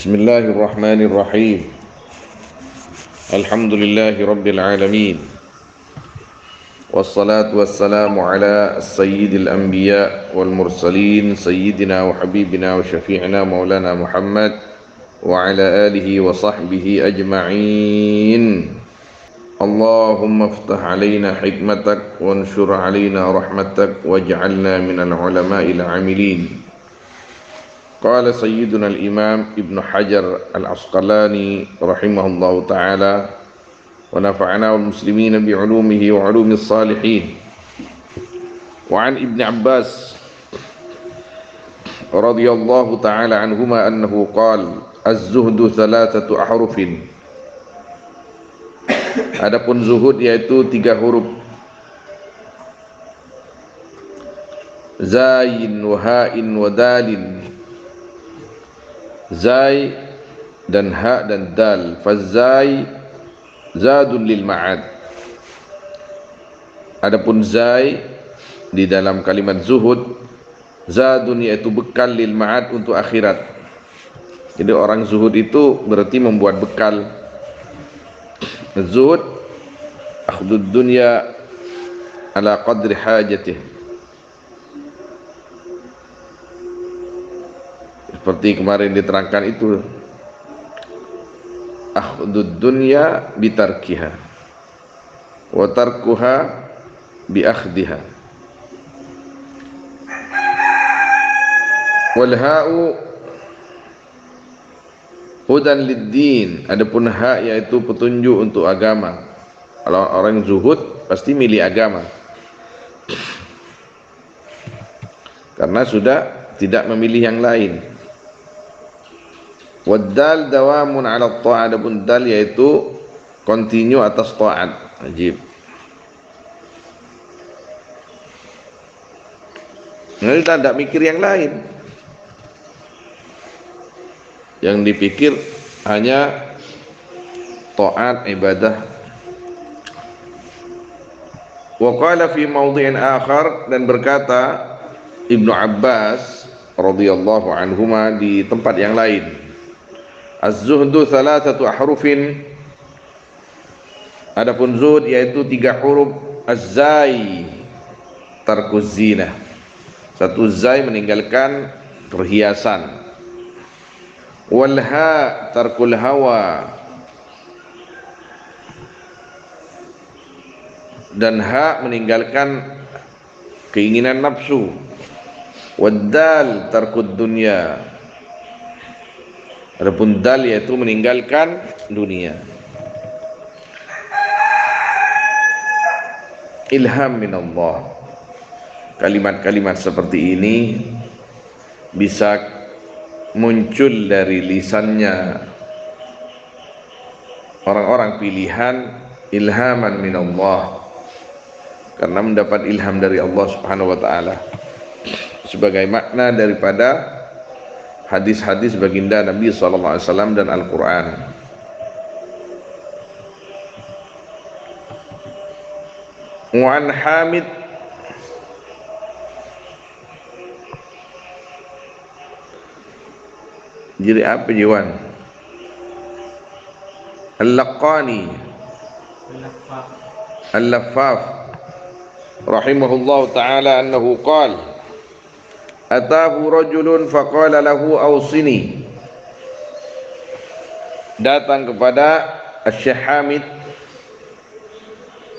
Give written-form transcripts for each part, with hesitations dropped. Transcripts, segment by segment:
Bismillahirrahmanirrahim. Alhamdulillahi rabbil alamin. Wassalatu wassalamu ala sayyidil anbiya wal mursalin sayyidina wa habibina wa syafi'ina maulana Muhammad wa ala alihi wa sahbihi ajma'in. Allahumma iftah alaina hikmatak wa anshur alaina rahmatak waj'alna minal ulama'il amilin. Qala sayyiduna al-imam Ibnu Hajar al-Asqalani rahimahullahu ta'ala wa nafa'ana wal muslimina bi'ulumihi wa 'ulumis salihin. Wa an Ibnu Abbas radhiyallahu ta'ala anhuma annahu qala az-zuhdu thalathatu ahrufin. Adapun zuhud yaitu 3 huruf, zayin wa ha'in wa dalin. Zai dan ha dan dal. Fazai zadun lil ma'ad. Adapun zai di dalam kalimat zuhud, zadun yaitu bekal lil ma'ad untuk akhirat. Jadi orang zuhud itu berarti membuat bekal. Zuhud akhdud dunya ala qadri hajatih. Seperti kemarin diterangkan itu, akhdud dunya bitarkiha wa tarkuha bi akhdiha. Wal ha'u hudan lid-din. Adapun ha yaitu petunjuk untuk agama. Kalau orang zuhud pasti milih agama, karena sudah tidak memilih yang lain. Waddal dawamun ala ta'at. Adapun dal yaitu continue atas ta'at. Ajib. Nah, kita tidak mikir yang lain. Yang dipikir hanya ta'at, ibadah. Wa qala fi mawdhi'in akhar, dan berkata Ibnu Abbas radhiyallahu anhuma di tempat yang lain, az-zuhdu thalathatu ahrufin. Adapun zuhud yaitu 3 huruf. Az-zai tarkuz zinah. 1 zai meninggalkan perhiasan. Wal ha tarkul hawa. Dan ha meninggalkan keinginan nafsu. Wad dal tarkud dunya. Adapun dal yaitu meninggalkan dunia. Ilham minallah. Kalimat-kalimat seperti ini bisa muncul dari lisannya orang-orang pilihan, ilhaman minallah, karena mendapat ilham dari Allah Subhanahu wa ta'ala, sebagai makna daripada hadis-hadis baginda Nabi SAW dan Al-Quran. Mu'an Hamid jadi apa jiwan? Al-Laqani Al-Laffaf rahimahullahu ta'ala annahu qala atahu rajulun faqala lahu awsini. Datang kepada Asy-Syaikh Hamid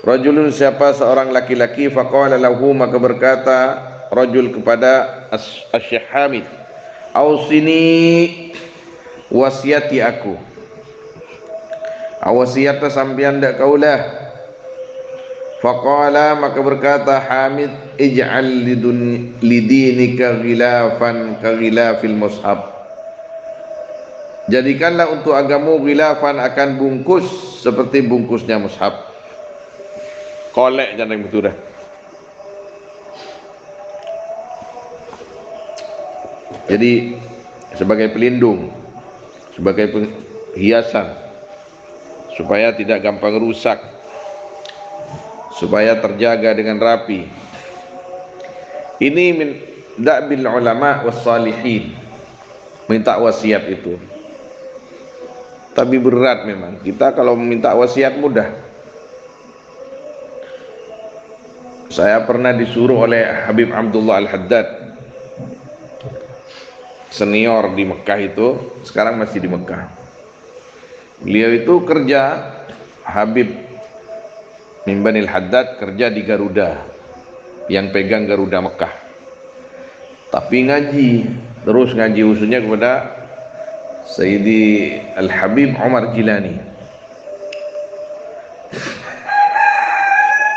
rajulun, siapa seorang laki-laki, faqala lahu, maka berkata rajul kepada Asy-Syaikh Hamid, awsini, wasiati aku. Wasiatna sampean dak kaulah. Faqala, maka berkata Hamid, ij'al lidinika ghilafan ka ghilafil mushaf. Jadikanlah untuk agamu ghilafan, akan bungkus seperti bungkusnya mushaf. Kolek jangan betul dah. Jadi sebagai pelindung, sebagai hiasan, supaya tidak gampang rusak, supaya terjaga dengan rapi. Ini min da'bil ulama was salihin, minta wasiat itu. Tapi berat memang. Kita kalau meminta wasiat mudah. Saya pernah disuruh oleh Habib Abdullah Al-Haddad, senior di Mekah itu, sekarang masih di Mekah. Beliau itu kerja, Habib Mimbanil Haddad kerja di Garuda, yang pegang Garuda Mekah. Tapi ngaji, terus ngaji khususnya kepada Sayyidi Al-Habib Umar Jilani.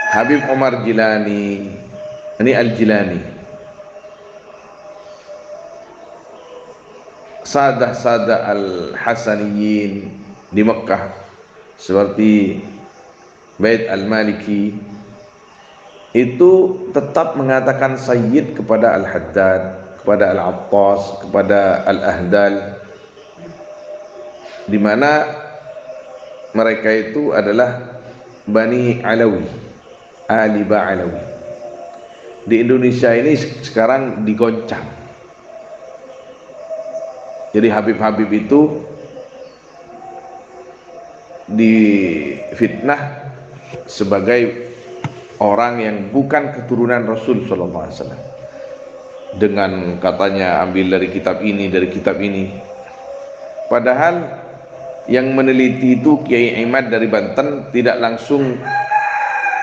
Habib Umar Jilani, ini Al-Jilani, sadah-sadah Al-Hasaniyin di Mekah seperti Bait Al-Maliki itu tetap mengatakan Sayyid kepada Al-Haddad, kepada Al-Attas, kepada Al-Ahdal, di mana mereka itu adalah Bani Alawi, Ali Ba'alawi. Di Indonesia ini sekarang digoncang. Jadi Habib-Habib itu difitnah sebagai orang yang bukan keturunan Rasul sallallahu alaihi wasallam, dengan katanya ambil dari kitab ini, dari kitab ini. Padahal yang meneliti itu Kiai Imad dari Banten tidak langsung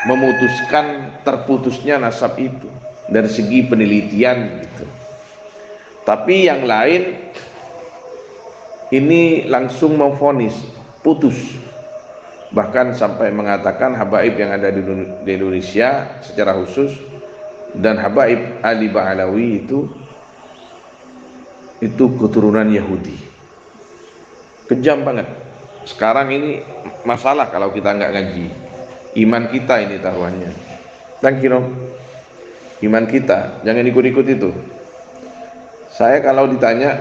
memutuskan terputusnya nasab itu dari segi penelitian gitu. Tapi yang lain ini langsung memvonis putus, bahkan sampai mengatakan habaib yang ada di Indonesia secara khusus dan habaib Ali Ba'alawi itu keturunan Yahudi. Kejam banget. Sekarang ini masalah kalau kita nggak ngaji. Iman kita ini taruhannya. Dan kira iman kita, jangan ikut-ikut itu. Saya kalau ditanya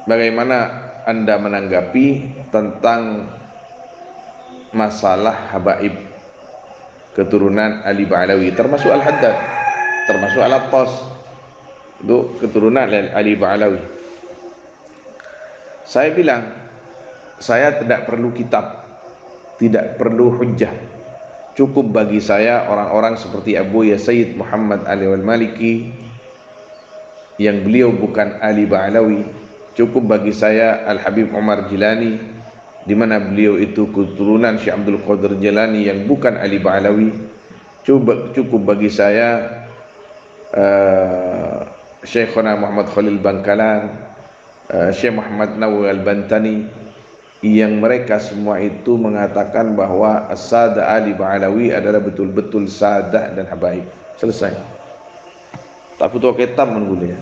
bagaimana Anda menanggapi tentang masalah habaib keturunan Ali Ba'alawi, termasuk Al-Haddad, termasuk Al-Attas, itu keturunan Ali Ba'alawi. Saya bilang, saya tidak perlu kitab, tidak perlu hujjah. Cukup bagi saya orang-orang seperti Abu Sayyid Muhammad Ali Al-Maliki, yang beliau bukan Ali Ba'alawi. Cukup bagi saya Al-Habib Umar Jilani, di mana beliau itu keturunan Syekh Abdul Qadir Jilani yang bukan Ali Ba'alawi. Cukup bagi saya Syekhuna Muhammad Khalil Bangkalan, Syekh Muhammad Nawawi Al-Bantani, yang mereka semua itu mengatakan bahwa As-Sadah Ali Ba'alawi adalah betul-betul sadah dan habaib. Selesai. Tak butuh kitab mengulia.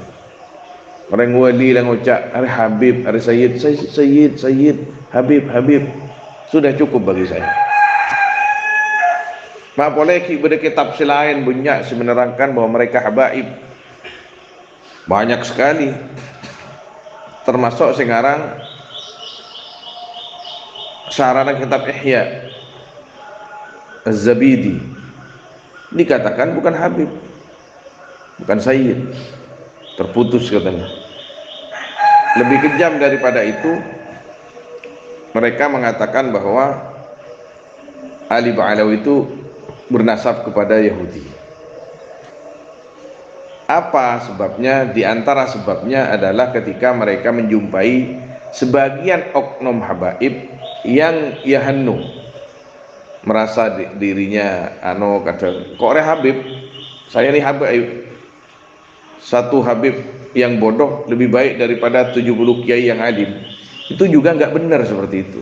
Orang wali yang ucap hari Habib, hari Sayyid, Sayyid, Sayyid, Habib, Habib, sudah cukup bagi saya. Mak boleh kita kitab selain banyak menerangkan bahwa mereka habaib, banyak sekali. Termasuk sekarang sarana kitab Ihya Az-Zabidi dikatakan bukan Habib, bukan Sayyid, terputus katanya. Lebih kejam daripada itu, mereka mengatakan bahwa Ali Ba'alawi itu bernasab kepada Yahudi. Apa sebabnya? Di antara sebabnya adalah ketika mereka menjumpai sebagian oknum habaib yang yahannu, merasa dirinya kata kok Habib, saya ini habaib, satu habib yang bodoh lebih baik daripada 70 kiai yang alim. Itu juga nggak benar seperti itu.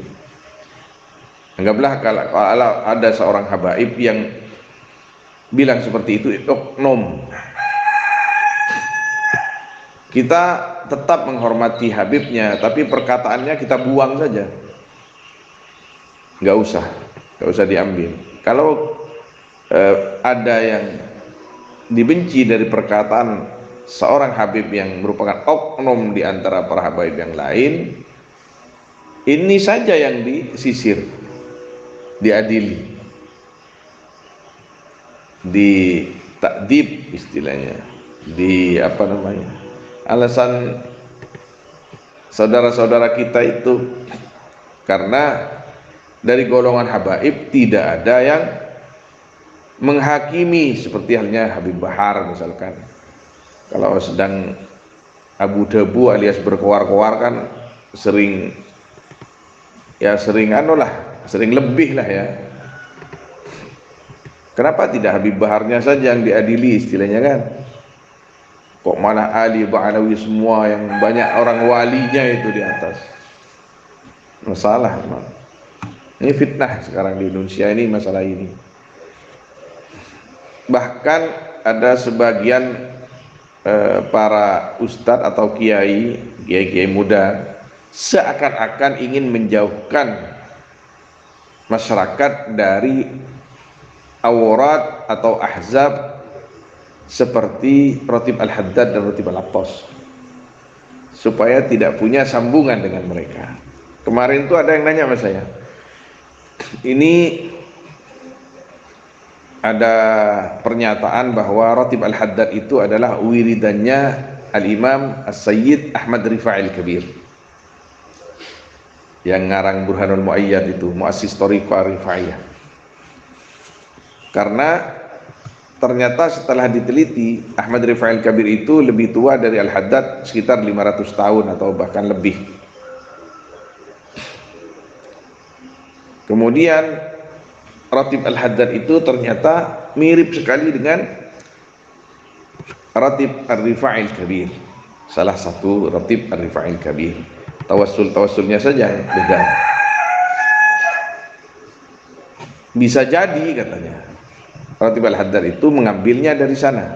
Anggaplah kalau ada seorang habaib yang bilang seperti itu oknum, kita tetap menghormati habibnya, tapi perkataannya kita buang saja, nggak usah diambil. Kalau ada yang dibenci dari perkataan seorang habib yang merupakan oknum di antara para habaib yang lain, ini saja yang disisir, diadili, di takdib istilahnya, di alasan saudara-saudara kita itu Karena dari golongan habaib tidak ada yang menghakimi seperti halnya Habib Bahar misalkan. Kalau sedang Abu Debu alias berkoar-koar kan sering sering lebih lah ya. Kenapa tidak Habib Baharnya saja yang diadili istilahnya kan? Kok malah Ali Ba'alawi semua yang banyak orang walinya itu di atas? Masalah memang. Ini fitnah sekarang di Indonesia ini masalah ini. Bahkan ada sebagian para ustadz atau kiai muda seakan-akan ingin menjauhkan masyarakat dari awrat atau ahzab seperti Ratib Al-Haddad dan Ratib Al-Attas, supaya tidak punya sambungan dengan mereka. Kemarin itu ada yang nanya sama saya, ini ada pernyataan bahwa Ratib Al-Haddad itu adalah wiridannya Al-Imam As-Sayyid Ahmad Rifai Al-Kabir yang ngarang Burhanul Mu'ayyad itu, muassis Thariqah Rifaiyah. Karena ternyata setelah diteliti Ahmad Rifai Al-Kabir itu lebih tua dari Al-Haddad sekitar 500 tahun atau bahkan lebih. Kemudian Ratib Al-Haddad itu ternyata mirip sekali dengan Ratib Ar-Rifai Al-Kabir, salah satu Ratib Ar-Rifai Al-Kabir. Tawassulnya saja beda. Bisa jadi katanya Ratib Al-Haddad itu mengambilnya dari sana,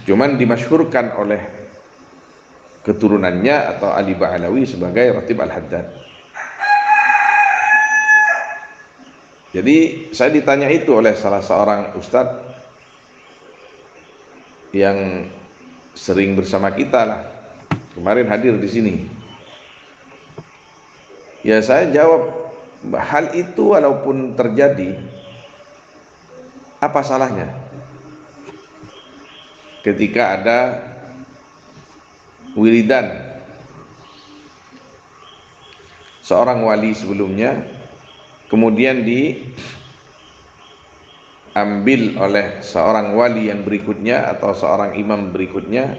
cuman dimasyhurkan oleh keturunannya atau Ali Ba'alawi sebagai Ratib Al-Haddad. Jadi saya ditanya itu oleh salah seorang ustadz yang sering bersama kita lah, kemarin hadir di sini. Ya saya jawab, hal itu walaupun terjadi, apa salahnya ketika ada wiridan seorang wali sebelumnya, kemudian diambil oleh seorang wali yang berikutnya atau seorang imam berikutnya,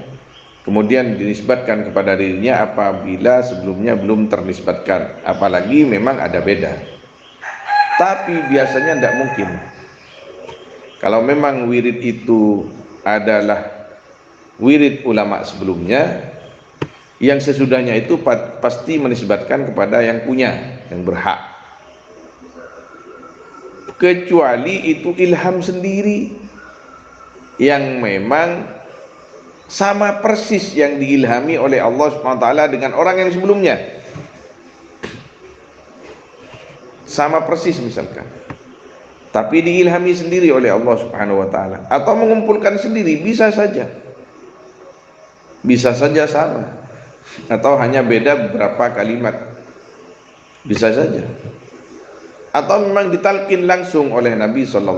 kemudian dinisbatkan kepada dirinya apabila sebelumnya belum ternisbatkan, apalagi memang ada beda. Tapi biasanya tidak mungkin. Kalau memang wirid itu adalah wirid ulama sebelumnya, yang sesudahnya itu pasti menisbatkan kepada yang punya, yang berhak. Kecuali itu ilham sendiri yang memang sama persis yang diilhami oleh Allah SWT dengan orang yang sebelumnya, sama persis misalkan, tapi diilhami sendiri oleh Allah SWT, atau mengumpulkan sendiri, bisa saja sama, atau hanya beda beberapa kalimat, bisa saja. Atau memang ditalkin langsung oleh Nabi SAW.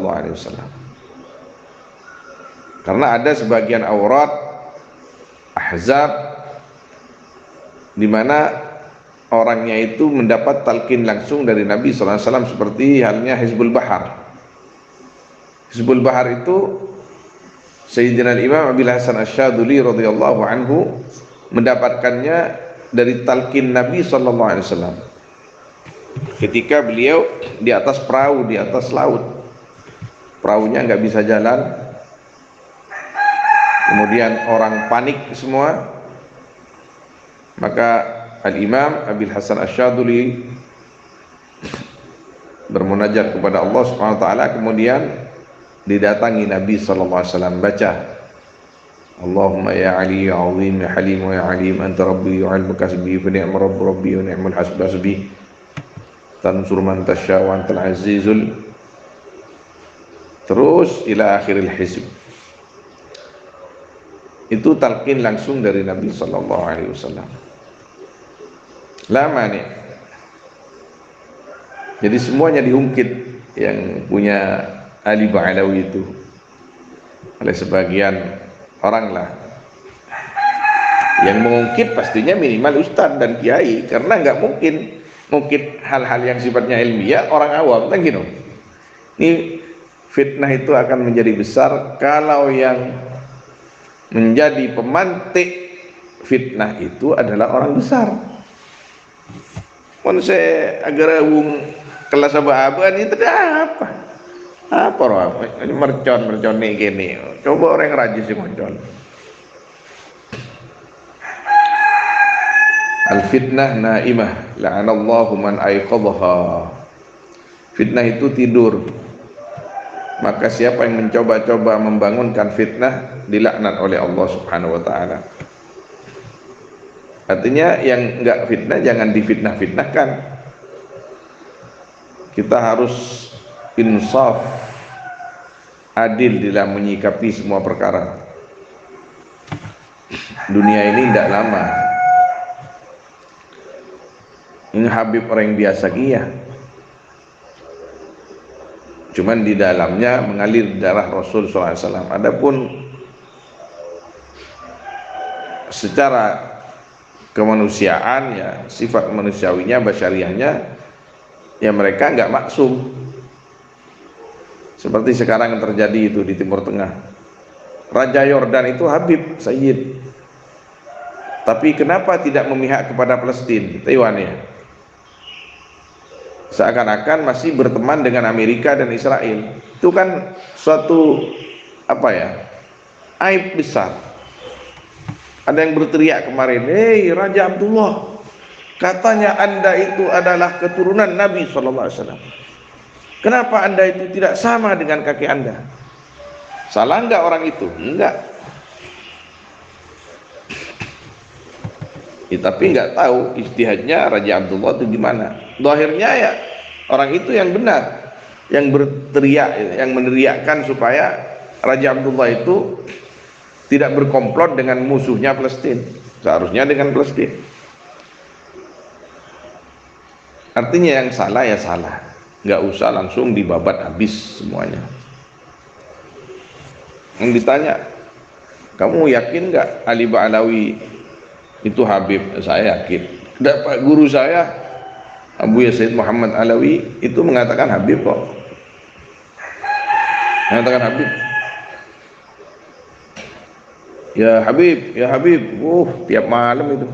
Karena ada sebagian aurat ahzab di mana orangnya itu mendapat talqin langsung dari Nabi SAW, seperti halnya Hizbul Bahar. Hizbul Bahar itu Sayyidina Imam Abil Hasan Asy-Syadzili radhiyallahu anhu mendapatkannya dari talqin Nabi SAW ketika beliau di atas perahu, di atas laut, perahunya nggak bisa jalan, kemudian orang panik semua, maka Al-Imam Abil Hasan Asy-Syadzili bermunajat kepada Allah SWT, kemudian didatangi Nabi SAW, baca Allahumma ya Ali ya Azim ya Halim ya Alim anta Rabbi wa ilmu kasbi fa ni'ma Rabbi wa ni'mal hasbi tansur man tasya wa antal azizul, terus ila akhiril hizb. Itu talqin langsung dari Nabi SAW. Lama nih. Jadi semuanya diungkit yang punya Ali Ba'alawi itu oleh sebagian orang lah. Yang mengungkit pastinya minimal ustadz dan kiai, karena nggak mungkin mungkin hal-hal yang sifatnya ilmiah orang awam kan gitu. Ini fitnah itu akan menjadi besar kalau yang menjadi pemantik fitnah itu adalah orang besar. Mun saya agar wong kelas abang itu apa? Apa roh? Ini mercon nih gini. Coba orang rajin sih mercon. Al fitnah naimah, la'anallahu man aiqadha. Fitnah itu tidur. Maka siapa yang mencoba-coba membangunkan fitnah dilaknat oleh Allah Subhanahu wa taala. Artinya yang enggak fitnah jangan difitnah-fitnahkan. Kita harus insaf, adil dalam menyikapi semua perkara. Dunia ini tidak lama. Ini Habib orang biasa kia. Cuman di dalamnya mengalir darah Rasul SAW. Adapun secara kemanusiaan ya, sifat manusiawinya, basyariahnya, ya mereka nggak maksum. Seperti sekarang yang terjadi itu di Timur Tengah. Raja Yordan itu Habib Sayyid. Tapi kenapa tidak memihak kepada Palestina, Taiwan ya? Seakan-akan masih berteman dengan Amerika dan Israel. Itu kan suatu apa ya, aib besar. Ada yang berteriak kemarin, "Hei Raja Abdullah, katanya Anda itu adalah keturunan Nabi SAW. Kenapa Anda itu tidak sama dengan kakek Anda?" Salah enggak orang itu? Enggak. Ya, tapi nggak tahu ijtihadnya Raja Abdullah itu gimana. Zahirnya ya orang itu yang benar, yang berteriak, yang meneriakkan supaya Raja Abdullah itu tidak berkomplot dengan musuhnya Palestina, seharusnya dengan Palestina. Artinya yang salah ya salah, nggak usah langsung dibabat habis semuanya. Yang ditanya, kamu yakin nggak Ali Ba'alawi itu Habib? Saya yakin. Dapat guru saya Abu Yazid Muhammad Alawi itu mengatakan Habib kok. Mengatakan Habib. Ya Habib, ya Habib. Tiap malam itu.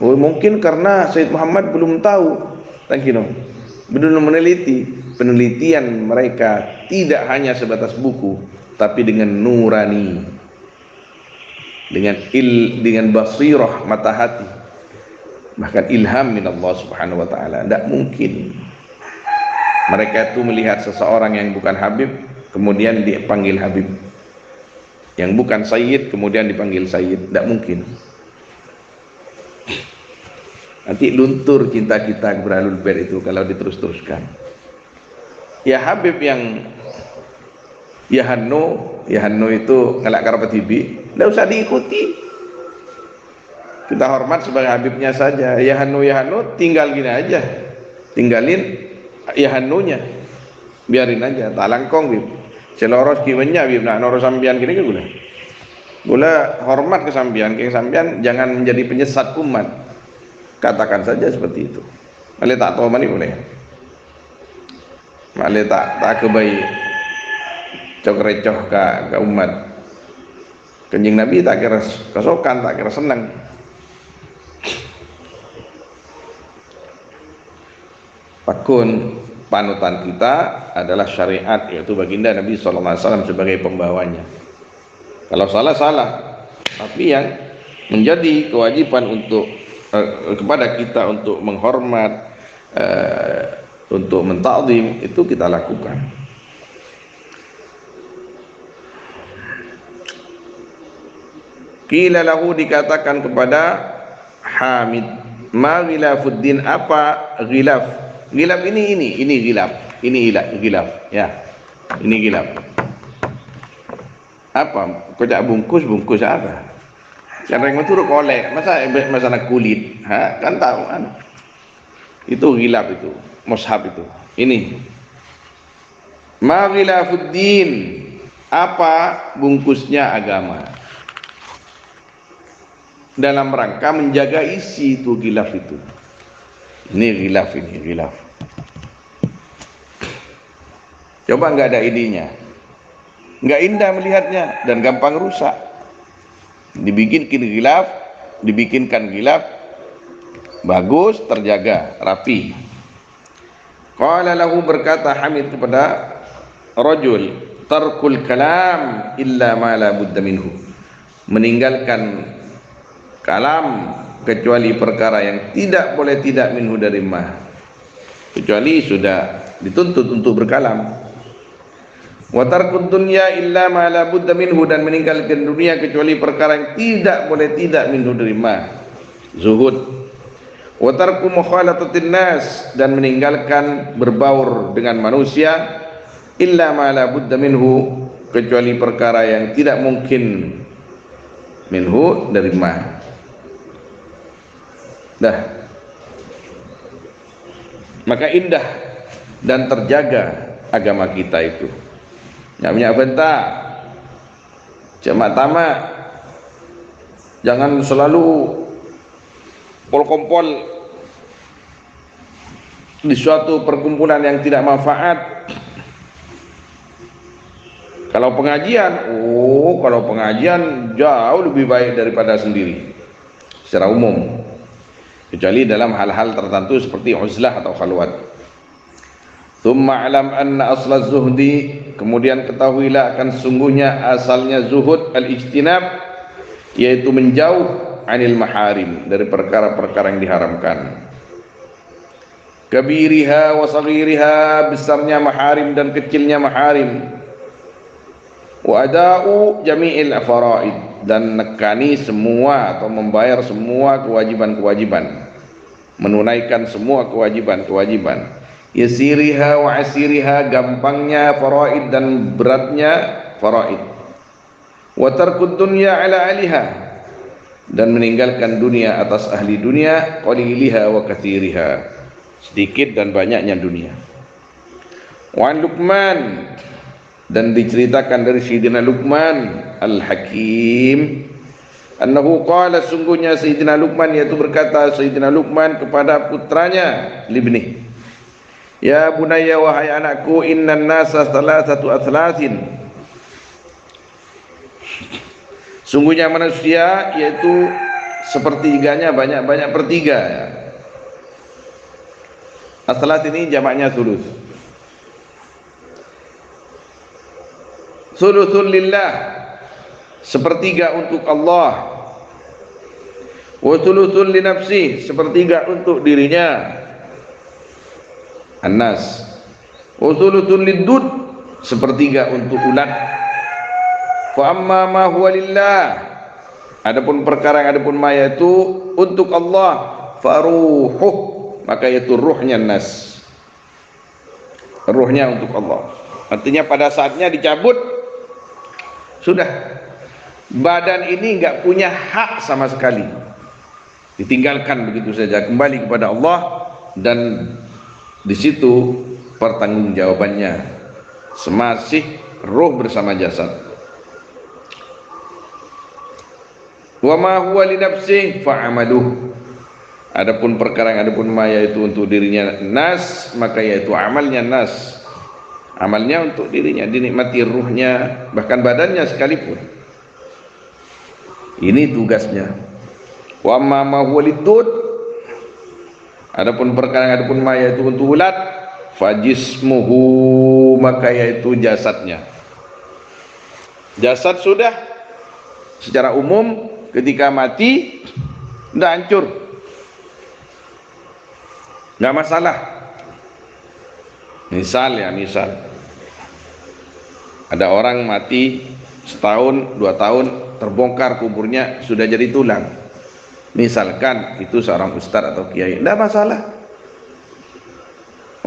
Mungkin karena Sayyid Muhammad belum tahu, belum meneliti. Penelitian mereka tidak hanya sebatas buku, tapi dengan nurani, dengan basirah mata hati, bahkan ilham min Allah Subhanahu wa taala. Tidak mungkin mereka itu melihat seseorang yang bukan Habib kemudian dipanggil Habib, yang bukan Sayyid kemudian dipanggil Sayyid. Tidak mungkin. Nanti luntur cinta kita kepada Ahlul Bait itu kalau diterus-teruskan. Ya Habib yang Yahanno itu ngelak karapat hibi, tidak usah diikuti. Kita hormat sebagai Habibnya saja. Yahanno tinggal gini aja, tinggalin Yahannonya, biarin aja. Talangkong bib, seloros kiwenya bib, nak noro sambian gini ke gula hormat ke sambian, jangan menjadi penyesat umat. Katakan saja seperti itu. Malih tak tahu mani boleh. Malih tak kebaik. Cok recoh ke umat. Kanjeng Nabi tak kira kesokan, tak kira senang. Pakun panutan kita adalah syariat, yaitu baginda Nabi SAW sebagai pembawanya. Kalau salah, tapi yang menjadi kewajiban untuk kepada kita untuk menghormat, untuk mentakzim, itu kita lakukan. Qila lahu, dikatakan kepada Hamid, ma ghilafuddin, apa ghilaf? Ghilaf ini ghilaf, ini ghilaf ya, ini ghilaf. Apa? Kocak bungkus apa? Karena yang itu kolek, masa nak kulit, kan tahu kan? Itu ghilaf, itu mushaf itu. Ini ma ghilafuddin, apa bungkusnya agama? dalam rangka menjaga isi itu ghilaf itu. Ini ghilaf. Coba nggak ada ininya, nggak indah melihatnya dan gampang rusak. Dibikinkan ghilaf bagus, terjaga, rapi. Qala lahu, berkata Hamid kepada rajul, tarkul kalam illa ma la budda minhu, meninggalkan kalam kecuali perkara yang tidak boleh tidak minhu dari ma, kecuali sudah dituntut untuk berkalam. Wa tarkud dunya illa ma la budda minhu, dan meninggalkan dunia kecuali perkara yang tidak boleh tidak minhu dari ma, zuhud. Wa tarku mukhalatatin nas, dan meninggalkan berbaur dengan manusia, illa ma la budda minhu, kecuali perkara yang tidak mungkin minhu dari ma. Dah, maka indah dan terjaga agama kita itu. Nggak punya bentah, cuma tamak, jangan selalu pol-kompol di suatu perkumpulan yang tidak manfaat. Kalau pengajian jauh lebih baik daripada sendiri secara umum, kecuali dalam hal-hal tertentu seperti uzlah atau khalwat. Tsumma alam anna asla zuhdi, kemudian ketahuilah akan sesungguhnya asalnya zuhud al-ijtinab, yaitu menjauh anil maharim, dari perkara-perkara yang diharamkan. Kabiriha wa saghiriha, besarnya maharim dan kecilnya maharim. Wa ada'u jami'il faraid, dan nekani semua atau membayar semua kewajiban-kewajiban, menunaikan semua kewajiban-kewajiban. Yasiriha wa asiriha, gampangnya faraid dan beratnya faraid. Wa tarkud dunya ala aliha, dan meninggalkan dunia atas ahli dunia, qaliliha wa katsiriha, sedikit dan banyaknya dunia. Wa Luqman, dan diceritakan dari Sayyidina Luqman Al-Hakim, annahu qala, sungguhnya Sayyidina Luqman, yaitu berkata Sayyidina Luqman kepada putranya libni, ya bunayya, wahai anakku, innan nasa thalathatu athlatin, sungguhnya manusia yaitu sepertiganya banyak-banyak pertiga. Athlat ini jamaknya sulus. Sulusul lillah, sepertiga untuk Allah. Wa sulusul li nafsi, sepertiga untuk dirinya, An-Nas. Wa sulusul lidud, sepertiga untuk ulat. Fa amma ma huwa lillah, adapun perkara yang adapun ma yaitu untuk Allah, faruhuh, maka yaitu ruhnya nas, ruhnya untuk Allah. Artinya pada saatnya dicabut, sudah, badan ini enggak punya hak sama sekali, ditinggalkan begitu saja, kembali kepada Allah, dan di situ pertanggungjawabannya semasih ruh bersama jasad. Wa ma huwa li nafsihi fa'amaluh, adapun perkara yang adapun ma yaitu untuk dirinya nas, maka yaitu amalnya nas, amalnya untuk dirinya, dinikmati ruhnya, bahkan badannya sekalipun. Ini tugasnya. Wa amma ma huwa lidud, adapun perkara yang adapun ma yaitu untuk ulat, fajismuhu, maka yaitu jasadnya. Jasad sudah secara umum ketika mati sudah hancur, nggak masalah. Misal ada orang mati setahun, 2 tahun, terbongkar kuburnya sudah jadi tulang, misalkan itu seorang ustadz atau kiai, tidak masalah.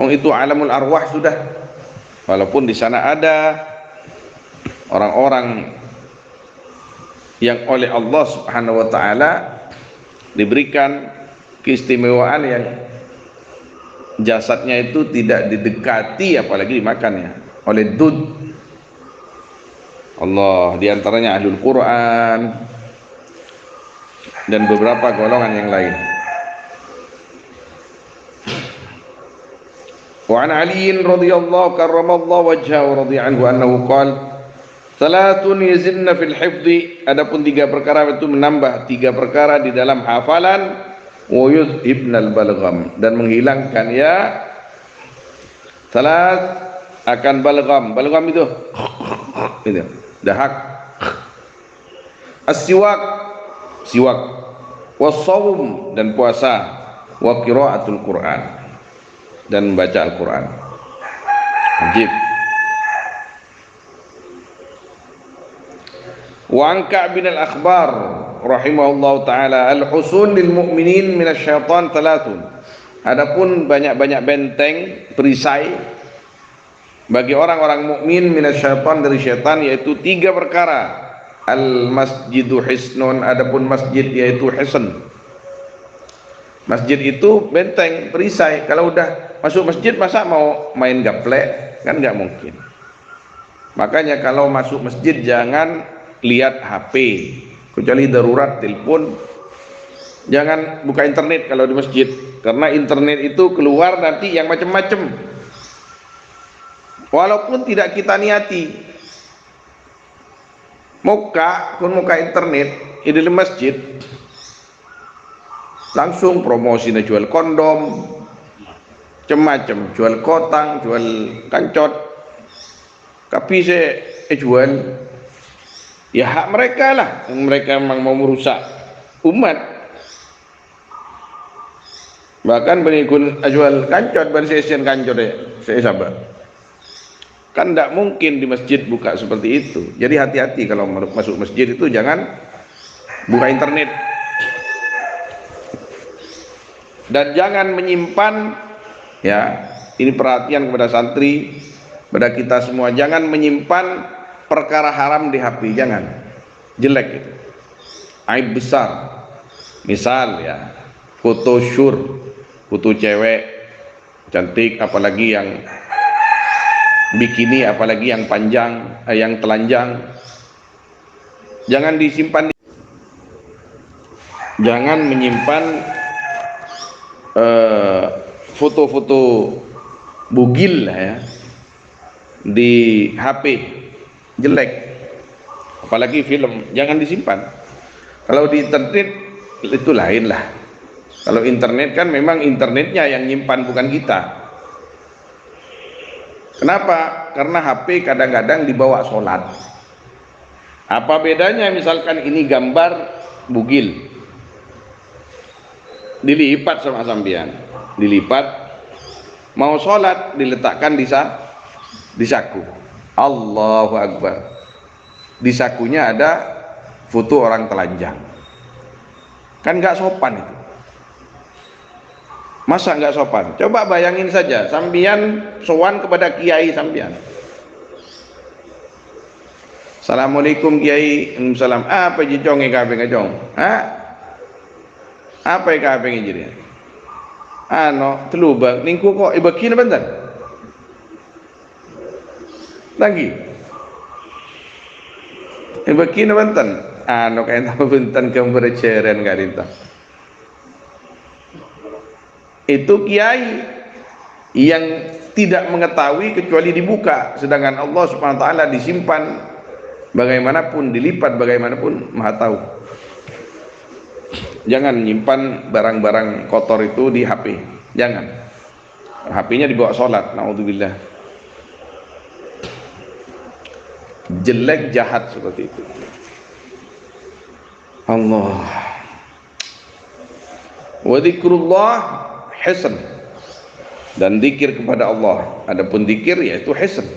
Itu alamul arwah sudah, walaupun di sana ada orang-orang yang oleh Allah Subhanahu wa ta'ala diberikan keistimewaan yang jasadnya itu tidak didekati apalagi dimakannya oleh dud. Allah, diantaranya ahlul Quran, dan beberapa golongan yang lain. Wa an Ali radhiyallahu karramallahu wajhahu radhiya anhu annahu qala salatun yazinna fil hifdhi, adapun tiga perkara itu menambah tiga perkara di dalam hafalan, wa yuzhibnal balgham, dan menghilangkan ya salat akan balgham. Balgham itu dahak. As-siwak, siwak, was-shaum, dan puasa, wa qiraatul Qur'an, dan membaca Al-Qur'an. Wajib. Wa anka bin al-akhbar rahimahullahu taala al-husun lil mu'minin minasyaitan talatun. Adapun banyak-banyak benteng perisai bagi orang-orang mukmin minasyaitan, dari syaitan, yaitu tiga perkara. Al-masjidu hisnun, adapun masjid yaitu hisn. Masjid itu benteng perisai. Kalau udah masuk masjid masa mau main gaplek, kan nggak mungkin. Makanya kalau masuk masjid jangan lihat HP, kecuali darurat telepon. Jangan buka internet kalau di masjid, karena internet itu keluar nanti yang macam-macam, walaupun tidak kita niati. Muka internet di dalam masjid, langsung promosinya jual kondom macam-macam, jual kotang, jual kancot, tapi saya jual, ya hak mereka lah, mereka memang mau merusak umat. Bahkan benikun jual kancot, bersesian kancot ya, saya sabar. Kan tidak mungkin di masjid buka seperti itu. Jadi hati-hati kalau masuk masjid itu, jangan buka internet. Dan jangan menyimpan, ya ini perhatian kepada santri, pada kita semua, jangan menyimpan perkara haram di HP, jangan. Jelek itu, aib besar. Misal ya, foto syur, foto cewek cantik, apalagi yang bikini, apalagi yang panjang, yang telanjang, jangan disimpan. Jangan menyimpan foto-foto bugil lah ya di HP, jelek. Apalagi film, jangan disimpan. Kalau di internet itu lain lah. Kalau internet kan memang internetnya yang nyimpan, bukan kita. Kenapa? Karena HP kadang-kadang dibawa sholat. Apa bedanya misalkan ini gambar bugil, dilipat sama sambian, dilipat, mau sholat diletakkan di saku. Allahu Akbar. Di sakunya ada foto orang telanjang. Kan nggak sopan itu. Masa nggak sopan? Coba bayangin saja, sambian sowan kepada kiai sambian. Assalamualaikum kiai. Salam. Apa jijong kabeh ngajong? Hah? Apa kabeh ngijire? Ano, telubang ningku kok ibaki na bantan? Lagi. Ibaki na bantan? Ano kaya tama bantan kang berceren garinta. Itu kiai yang tidak mengetahui kecuali dibuka, sedangkan Allah Subhanahu wa taala disimpan bagaimanapun, dilipat bagaimanapun, Maha tahu. Jangan menyimpan barang-barang kotor itu di HP, jangan. HP-nya dibawa sholat, naudzubillah. Jelek, jahat seperti itu. Allah. Wa dzikrullah hisn, dan zikir kepada Allah. Adapun zikir yaitu hisn.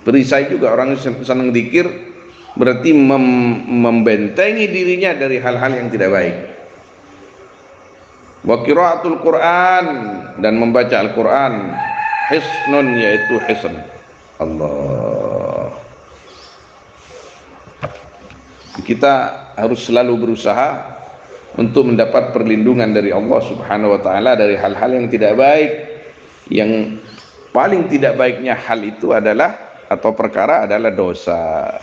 Perisai juga, orang senang zikir berarti membentengi dirinya dari hal-hal yang tidak baik. Wa qiraatul Qur'an, dan membaca Al-Qur'an, hisnun yaitu hisn. Allah. Kita harus selalu berusaha untuk mendapat perlindungan dari Allah Subhanahu wa taala dari hal-hal yang tidak baik. Yang paling tidak baiknya hal itu adalah, atau perkara adalah dosa.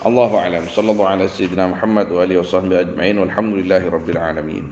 Allahu a'lam. Sallallahu ala sayyidina Muhammad wa alihi wa sahbihi ajma'in. Walhamdulillahi rabbil alamin.